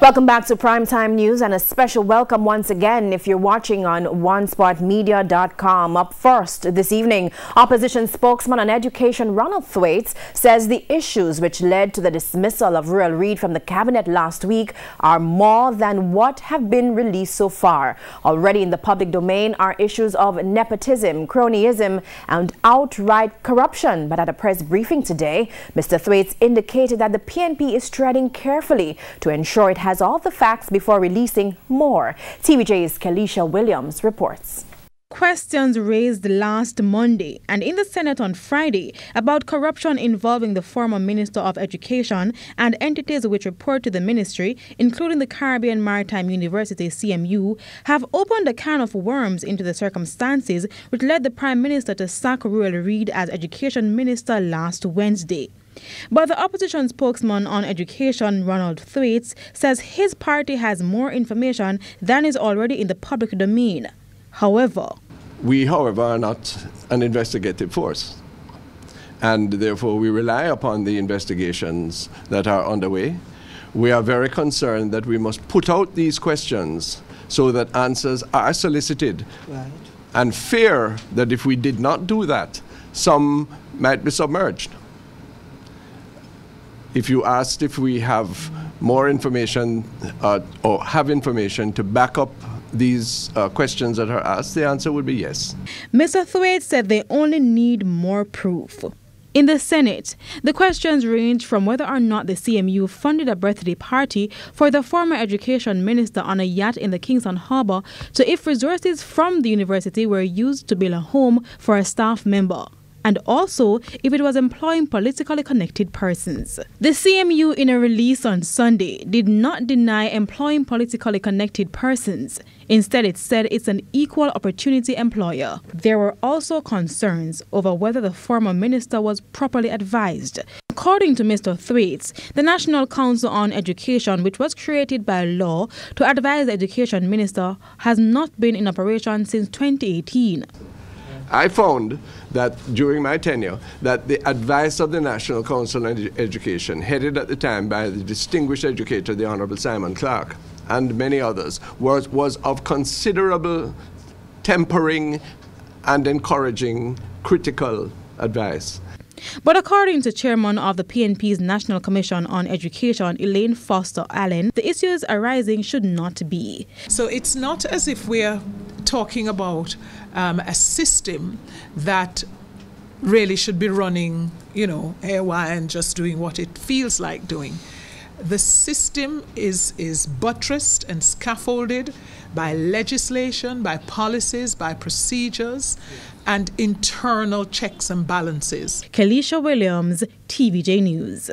Welcome back to Primetime News, and a special welcome once again if you're watching on onespotmedia.com. Up first this evening, opposition spokesman on education RONALD THWAITES says the issues which led to the dismissal of Ruel Reid from the cabinet last week are more than what have been released so far. Already in the public domain are issues of nepotism, cronyism and outright corruption. But at a press briefing today, Mr. THWAITES indicated that the PNP is treading carefully to ensure it has all the facts before releasing more. TVJ's Kelisha Williams reports. Questions raised last Monday and in the Senate on Friday about corruption involving the former Minister of Education and entities which report to the ministry, including the Caribbean Maritime University CMU, have opened a can of worms into the circumstances which led the Prime Minister to sack Ruel Reid as Education Minister last Wednesday. But the opposition spokesman on education, RONALD THWAITES, says his party has more information than is already in the public domain. We, however, are not an investigative force, and therefore we rely upon the investigations that are underway. We are very concerned that we must put out these questions so that answers are solicited, right, and fear that if we did not do that, some might be submerged. If you asked if we have more information or have information to back up these questions that are asked, the answer would be yes. Mr. THWAITES said they only need more proof. In the Senate, the questions range from whether or not the CMU funded a birthday party for the former education minister on a yacht in the Kingston Harbour to if resources from the university were used to build a home for a staff member, and also if it was employing politically connected persons. The CMU, in a release on Sunday, did not deny employing politically connected persons. Instead, it said it's an equal opportunity employer. There were also concerns over whether the former minister was properly advised. According to Mr. THWAITES, the National Council on Education, which was created by law to advise the education minister, has not been in operation since 2018. I found that during my tenure that the advice of the National Council on Education, headed at the time by the distinguished educator, the Honourable Simon Clark, and many others, was of considerable tempering and encouraging critical advice. But according to Chairman of the PNP's National Commission on Education, ELAINE the issues arising should not be. So it's not as if we're talking about a system that really should be running, haywire and just doing what it feels like doing. The system is buttressed and scaffolded by legislation, by policies, by procedures, and internal checks and balances. Kelisha Williams, TVJ News.